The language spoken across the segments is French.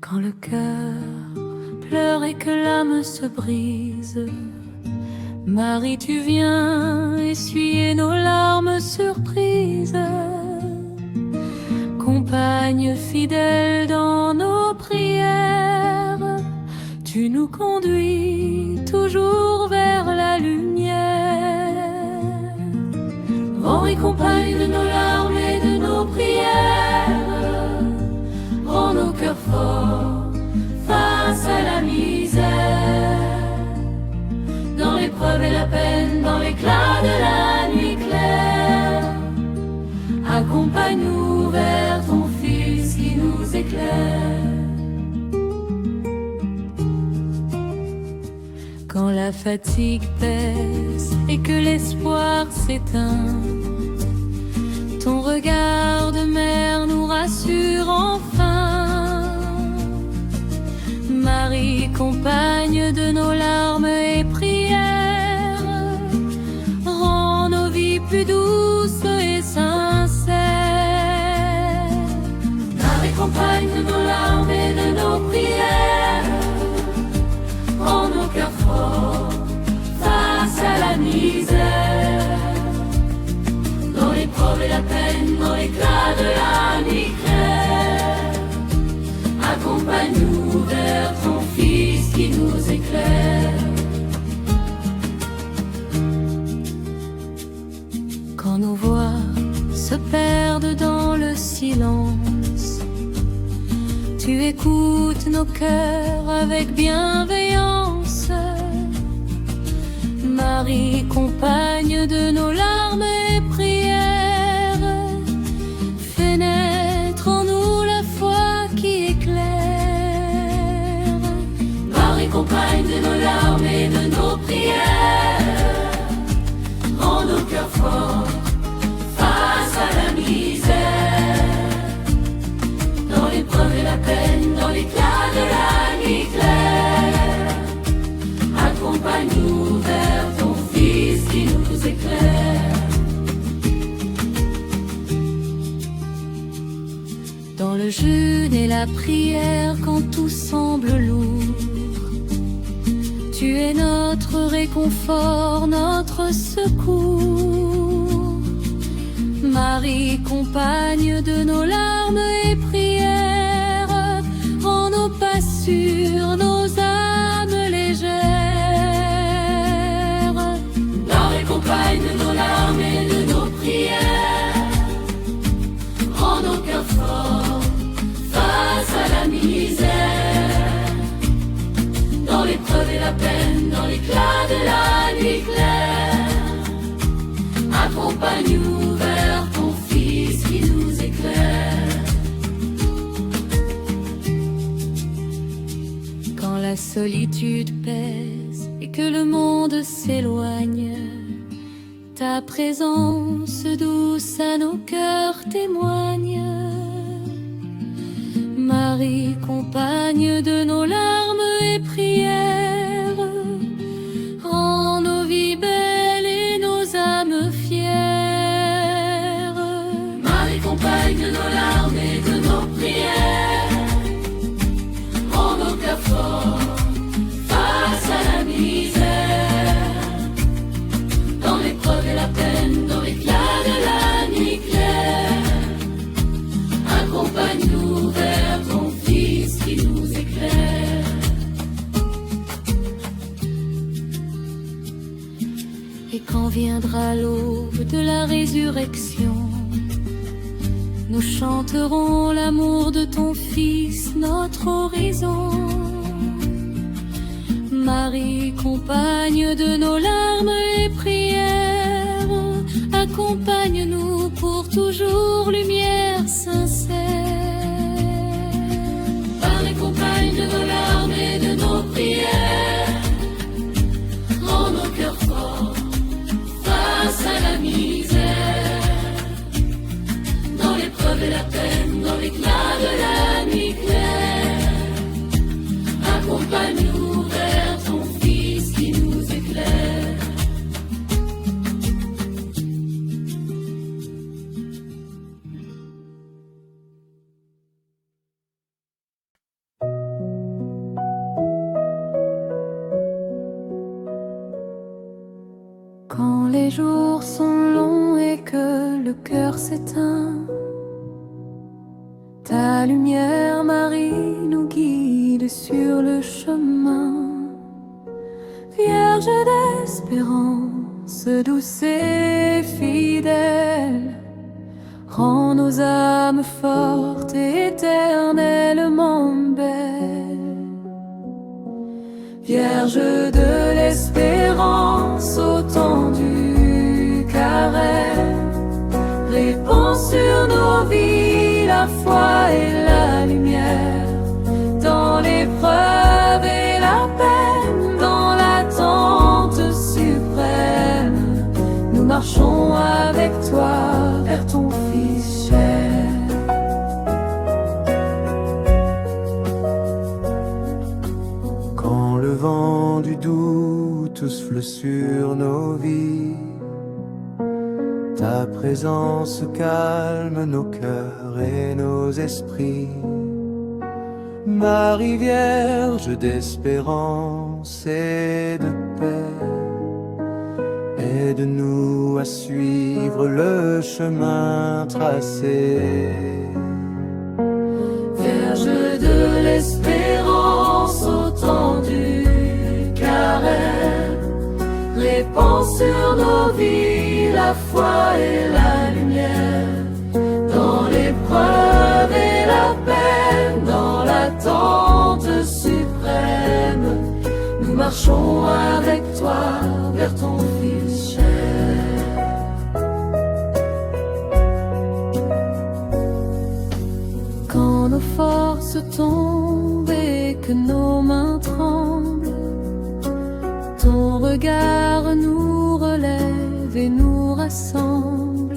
Quand le cœur pleure et que l'âme se brise, Marie, tu viens essuyer nos larmes surprises. Compagne fidèle dans nos prières, tu nous conduis toujours vers la lumière. Vent et compagne de nos larmes et de nos prières, rends nos cœurs forts face à la misère. Dans l'épreuve et la peine, dans l'éclat de la nuit claire, accompagne-nous vers ton Fils qui nous éclaire. Quand la fatigue pèse et que l'espoir s'éteint, ton regard de mère nous rassure enfin. Marie, compagne de nos larmes et prières, rends nos vies plus douces et sincères. Marie, compagne de nos larmes et de nos prières, rends nos cœurs forts face à la misère. Dans l'épreuve et la peine, dans l'éclat de la nuit claire, accompagne-nous vers ton Fils qui nous éclaire. Quand nos voix se perdent dans le silence, tu écoutes nos cœurs avec bienveillance. Marie, compagne de nos larmes et prières, fais naître en nous la foi qui éclaire. Marie, compagne de nos larmes et de nos prières, rends nos cœurs forts face à la misère. Dans l'épreuve et la peine, dans l'éclat de la nuit claire, accompagne-nous vers ton Fils qui nous éclaire. Dans le jeûne et la prière, quand tout semble lourd, tu es notre réconfort, notre secours. Marie, compagne de nos larmes et prières, rends nos pas sûrs, nos âmes légères. Marie, compagne de nos larmes et de nos prières, rends nos cœurs forts face à la misère. Dans l'épreuve et la peine, dans l'éclat de la nuit claire, accompagne-nous vers ton Fils qui nous éclaire. Quand la solitude pèse et que le monde s'éloigne, ta présence douce à nos cœurs témoigne. Marie, compagne de nos larmes et prières, rends nos vies belles et nos âmes fières. Marie, compagne de nos larmes et de nos prières, rends nos cœurs forts face à la misère. Dans l'épreuve et la peine, dans l'éclat de la nuit claire, accompagne-nous vers ton Fils qui nous éclaire. Et quand viendra l'aube de la résurrection, nous chanterons l'amour de ton Fils, notre horizon. Marie, compagne de nos larmes et prières, accompagne-nous pour toujours, lumière sincère. Marie, compagne de nos larmes et de nos prières, rends nos cœurs forts face à la misère. Dans l'épreuve et la peine, dans l'éclat de la nuit claire, accompagne-nous vers ton Fils qui nous éclaire. les jours sont longs et que le cœur s'éteint, ta lumière, Marie, nous guide sur le chemin. Vierge d'espérance, douce et fidèle, rends nos âmes fortes et éternellement belles. Vierge de l'espérance, au temps du carême, répands sur nos vies la foi et la lumière. Dans l'épreuve et la peine, dans l'attente suprême, nous marchons avec toi vers ton Fils cher. Quand le vent du doute souffle sur nos vies, ta présence calme nos cœurs et nos esprits. Marie Vierge d'espérance et de paix, aide-nous à suivre le chemin tracé. Vierge de l'espérance, au temps du carême, répands sur nos vies la foi et la lumière. Dans l'épreuve et la peine, dans l'attente suprême, nous marchons avec toi vers ton Fils cher. Quand nos forces tombent et que nos mains tremblent, ton regard nous relève et nous rassemble.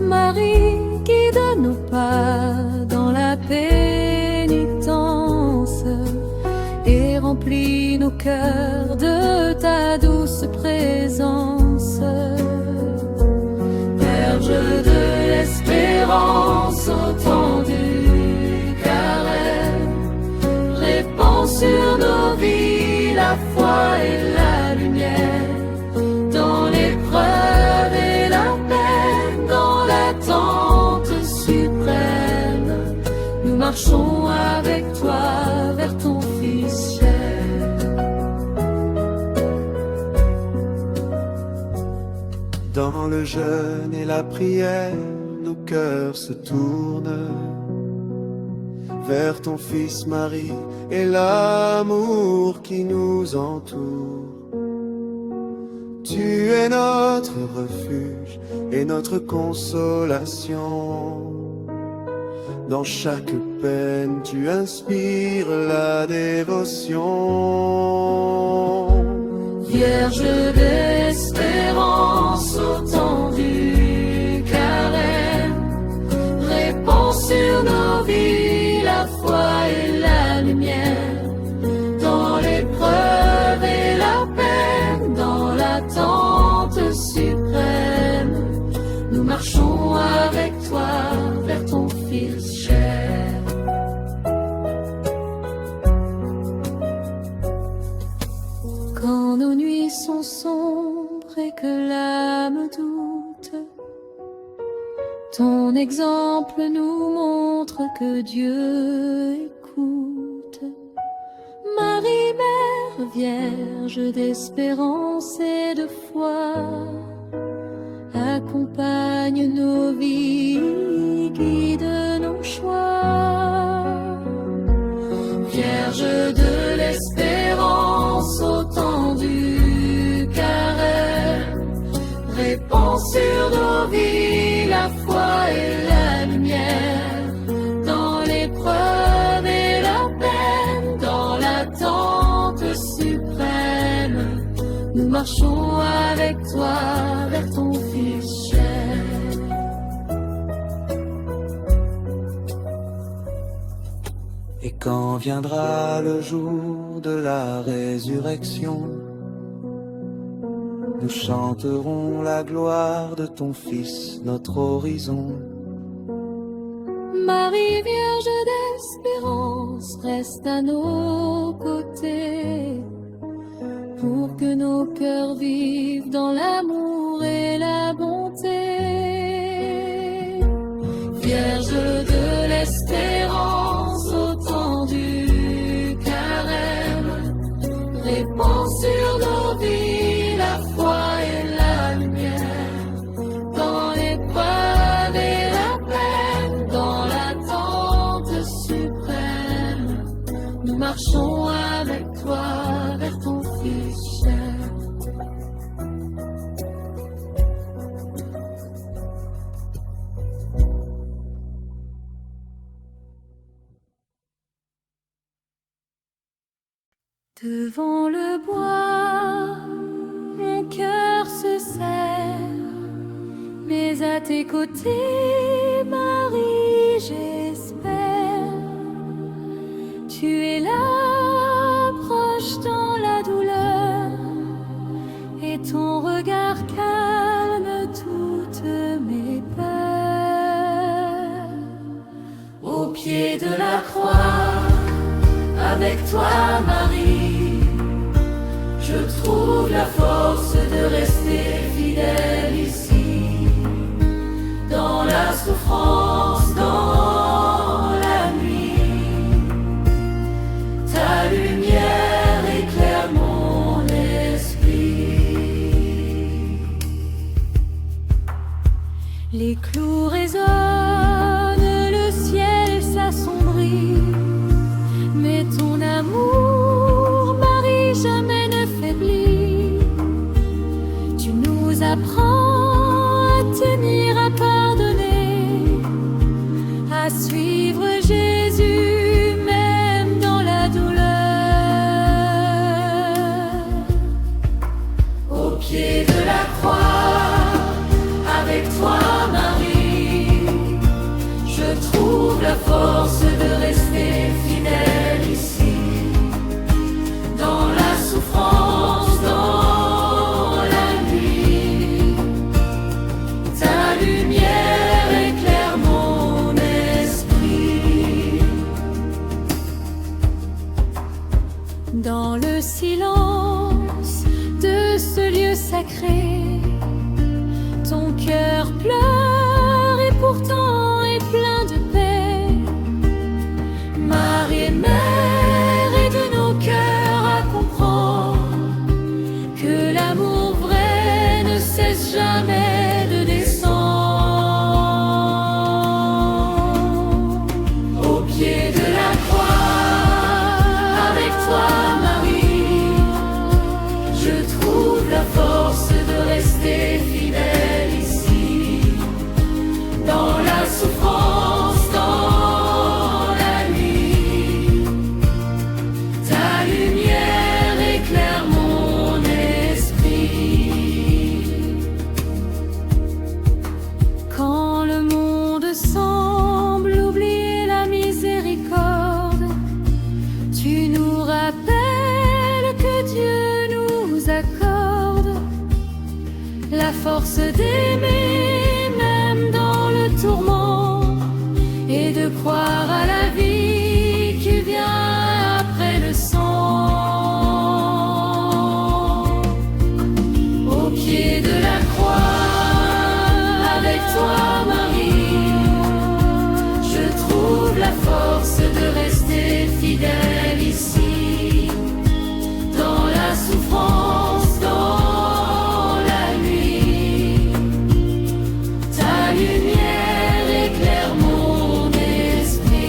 Marie, guide nos pas dans la pénitence et remplis nos cœurs de ta douce présence. Vierge de l'espérance, au temps du carême, répands sur nos vies la foi et la lumière. Dans l'épreuve et la peine, dans l'attente suprême, nous marchons avec toi vers ton Fils cher. Dans le jeûne et la prière, nos cœurs se tournent vers ton Fils Marie et l'amour qui nous entoure. Tu es notre refuge et notre consolation. Dans chaque peine, tu inspires la dévotion. Vierge d'espérance, au temps du carême, répands sur nos vies la foi et la lumière. Dans l'épreuve et la peine, dans l'attente suprême, nous marchons avec toi vers ton Fils cher. Quand nos nuits sont sombres et que l'âme doute, ton exemple nous montre que Dieu écoute. Marie, Mère Vierge d'espérance et de foi, accompagne nos vies, guide nos choix. Vierge de l'espérance, au temps du carême, répands sur nos vies la foi et la lumière. Dans l'épreuve et la peine, dans l'attente suprême, nous marchons avec toi vers ton Fils cher. Et quand viendra le jour de la résurrection, nous chanterons la gloire de ton Fils, notre horizon. Marie Vierge d'espérance, reste à nos côtés pour que nos cœurs vivent dans l'amour et la bonté. Vierge de l'espérance au temps du carême, répands sur nos vies la foi et la lumière, dans l'épreuve et la peine, dans l'attente suprême, nous marchons avec toi vers ton Fils cher. Devant le bois, mon cœur se serre, mais à tes côtés, Marie, j'espère. Tu es là, proche dans la douleur, et ton regard calme toutes mes peurs. Au pied de la croix, avec toi, Marie, je trouve la force de rester fidèle ici, dans la souffrance, dans la nuit. Ta lumière éclaire mon esprit. Les clous résonnent, le ciel s'assombrit, mais ton amour, Marie, jamais ne faiblit. Tu nous apprends à tenir, à pardonner, à suivre Jésus, même dans la douleur. Au pied de la croix, avec toi, Marie, je trouve la force de rester fidèle ici, dans la souffrance, dans la nuit. Ta lumière éclaire mon esprit. Dans le silence de ce lieu sacré, ton cœur pleure et pourtant est plein de paix. Marie est mère et de nos cœurs à comprendre que l'amour vrai ne cesse jamais de descendre. Au pied de la croix, avec toi, Marie, je trouve la force de rester fidèle ici, dans la souffrance, dans la nuit. Ta lumière éclaire mon esprit. Quand le monde semble oublier la miséricorde, tu nous rappelles que Dieu nous accorde la force d'aimer même dans le tourment, et de croire à la vie qui vient après le sang. Au pied de la croix, avec toi, Marie, je trouve la force de rester fidèle ici, dans la souffrance, dans la nuit. Ta lumière éclaire mon esprit.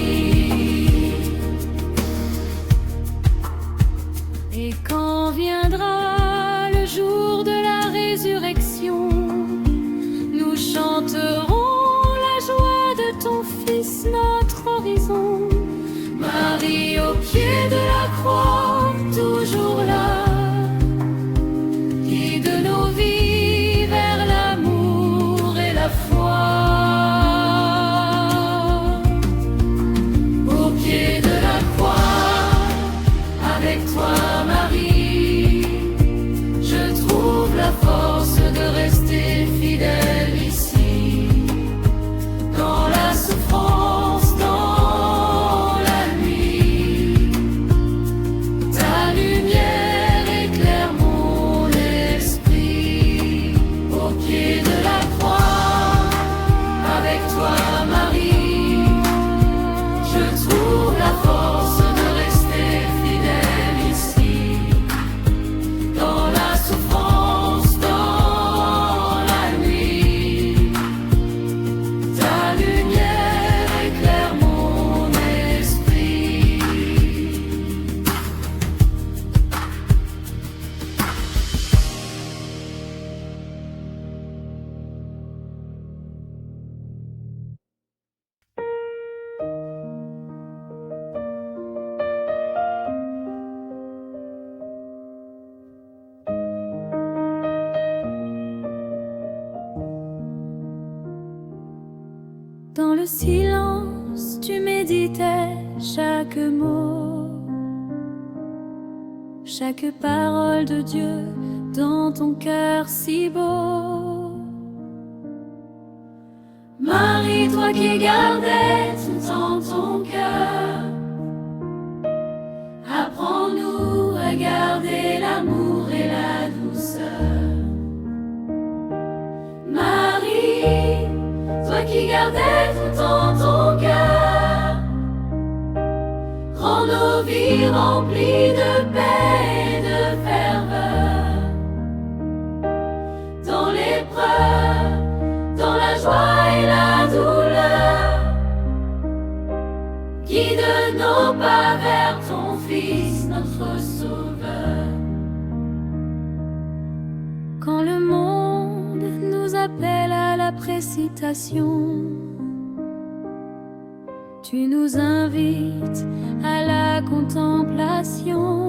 Et quand viendra le jour de la résurrection, nous chanterons la joie de ton Fils, notre horizon. Marie au pied de la croix, toujours là, guide nos vies vers l'amour et la foi. Au pied de la croix, avec toi, Marie, je trouve la force de rester fidèle ici, dans la souffrance, dans la nuit. toi, Marie, je trouve la force de rester fidèle ici, dans la souffrance, dans la nuit. Ta lumière éclaire mon esprit. Dans le silence, tu méditais chaque mot, chaque parole de Dieu dans ton cœur si beau. Marie, toi qui gardais tout en ton cœur, apprends-nous à garder l'amour et la douceur. Marie, toi qui gardais tout en ton cœur, rends nos vies remplies de paix et de ferveur. Dans l'épreuve, dans la joie et la douleur, guide nos pas vers ton Fils, notre Sauveur. Quand le monde nous appelle à la précipitation, tu nous invites à la contemplation.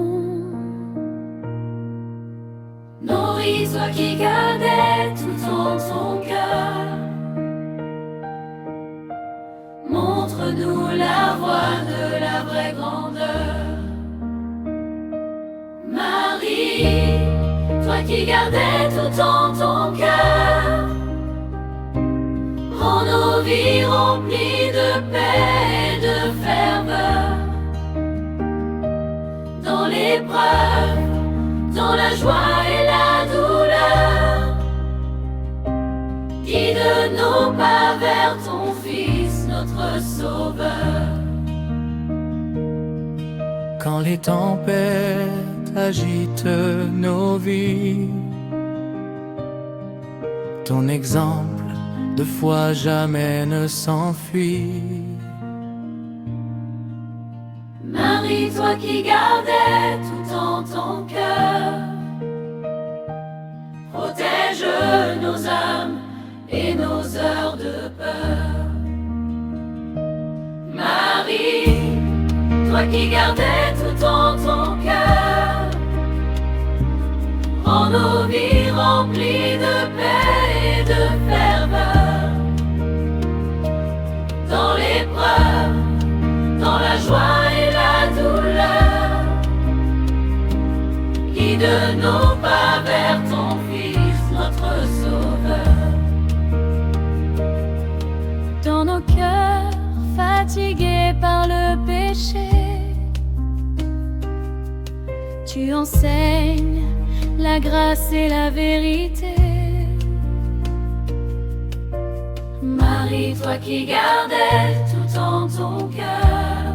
Nourris, toi qui gardais tout en ton cœur, montre-nous la voie de la vraie grandeur. Marie, toi qui gardais tout en ton cœur, rends nos vies remplies de paix et de ferveur. Dans l'épreuve, dans la joie et la douleur, guide nos pas vers ton Fils, notre Sauveur. Quand les tempêtes agitent nos vies, ton exemple de foi jamais ne s'enfuit. Marie, toi qui gardais tout en ton cœur, protège nos âmes et nos heures de peur. Marie, toi qui gardais tout en ton cœur, rends nos vies remplies de paix et de ferveur. Dans l'épreuve, dans la joie et la douleur, guide nos pas vers ton Fils, notre Sauveur. Dans nos cœurs fatigués par le péché, tu enseignes la grâce et la vérité. Marie, toi qui gardais tout en ton cœur,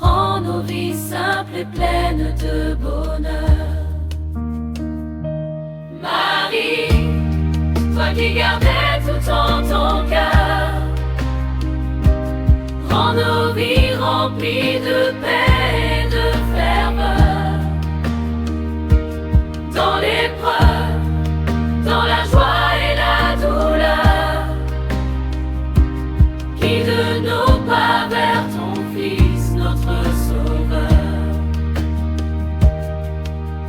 rends nos vies simples et pleines de bonheur. Marie, toi qui gardais tout en ton cœur, rends nos vies remplies de paix et de ferveur. Dans l'épreuve, dans la joie et la douleur, guide nos pas vers ton Fils, notre Sauveur.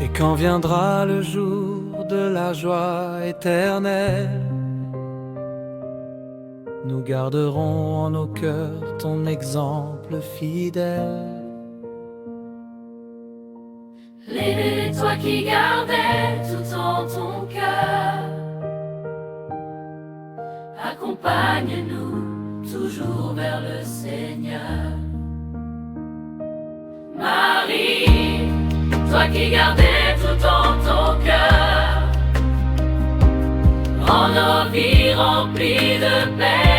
Et quand viendra le jour de la joie éternelle, nous garderons en nos cœurs ton exemple fidèle. L'aîné, toi qui gardais tout en ton cœur, accompagne-nous toujours vers le Seigneur. Marie, toi qui gardais tout en ton cœur, nos vies remplies de paix.